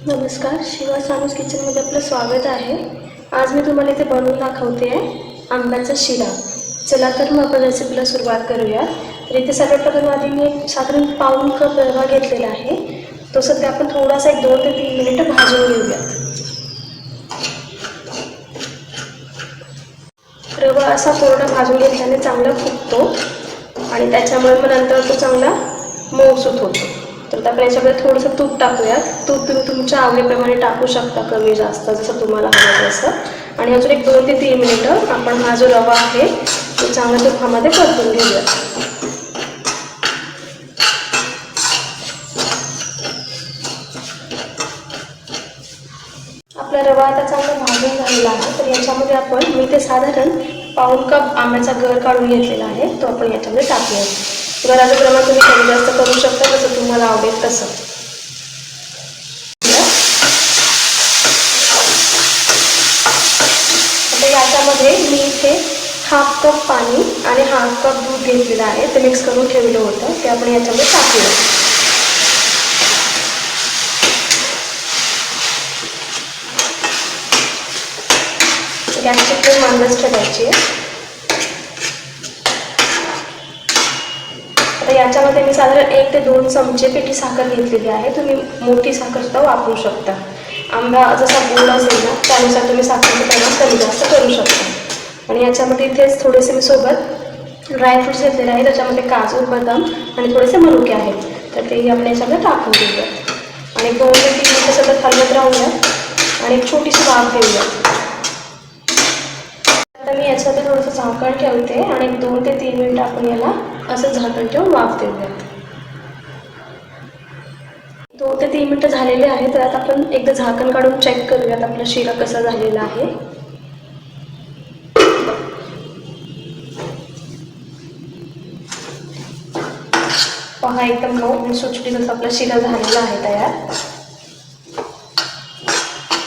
नमस्कार, शिवा सानूस किचनमध्ये आपलं स्वागत आहे। आज मी तुम्हाला इथे बनवून दाखवते आहे आंब्याचा शिरा। चला तर मग आपण रेसिपीला सुरुवात करूया। तर इथे सर्वप्रथम आधी मी साधारण पाऊण कप रवा घेतलेला आहे। तो सध्या आपण थोडासा 2 ते 3 मिनिटं भाजून घेऊया। रवा असा पूर्ण भाजून घेतल्याने चांगला फुगतो आणि त्याच्यामुळे मग नंतर तो चांगला मऊसूत होतो। तर आपण याच्यामध्ये थोडंसं तूप टाकूयात। तूप तुम्ही तुमच्या आवडीप्रमाणे टाकू शकता, कमी जास्त जसं तुम्हाला हवं तसं। आणि अजून 2 ते 3 मिनिटं आपण हा जो रवा आहे तो चांगल्या तुपामध्ये परतून घेऊया। आपला रवा आता चांगला भाजून झालेला आहे। तर याच्यामध्ये आपण मी ते साधारण पाऊण कप आंब्याचा गर काढून घेतलेला आहे, तो आपण याच्यामध्ये टाकूया। गराचं प्रमाण तुम्ही कमी जास्त करू शकता जसं तुम्हाला आवडेल तसं। आता याच्यामध्ये मी इथे हाफ कप पाणी आणि हाफ कप दूध घेतलेलं आहे, ते मिक्स करून ठेवलं होतं, ते आपण याच्यामध्ये टाकूया। गॅसची फ्लेम मंदच ठेवायची आहे। आता याच्यामध्ये मी साधारण 1 ते 2 चमचे पिठी साखर घेतलेली आहे। तुम्ही मोठी साखर सुद्धा वापरू शकता। आंबा जसा गोड असेल ना त्यानुसार तुम्ही साखरेचं प्रमाण कमी जास्त करू शकता। आणि याच्यामध्ये इथेच थोडेसे मी सोबत ड्रायफ्रूट्स घेतलेले आहेत, त्याच्यामध्ये काजू, बदाम आणि थोडेसे मनुके आहेत, तर तेही आपण याच्यामध्ये टाकून देऊयात आणि 2 ते 3 मिनिटं सतत हलवत राहूया आणि एक छोटीशी वाफ देऊया। आता मी याच्यामध्ये थोडंसं झाकण ठेवते आणि 2 ते 3 मिनिटं आपण याला असं झाकण ठेवून वाफ देऊयात। 2 ते 3 मिनिटं झालेले आहेत, तर आता आपण एकदा झाकण काढून चेक करूयात आपला शिरा कसा झालेला आहे। पहा, एकदम मऊ आणि सुटसुटीत असा आपला शिरा झालेला आहे तयार।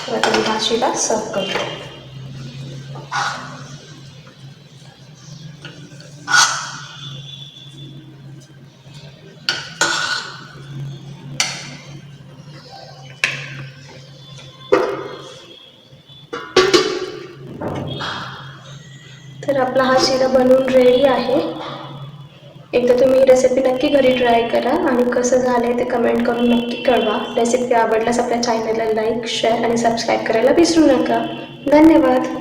तर आता मी हा शिरा सर्व करते। तर आपला हा शिरा बनवून रेडी आहे। एकदा तुम्ही ही रेसिपी नक्की घरी ट्राय करा आणि कसं झालंय ते कमेंट करून नक्की कळवा। रेसिपी आवडल्यास आपल्या चॅनलला लाईक, शेअर आणि सबस्क्राईब करायला विसरू नका। धन्यवाद।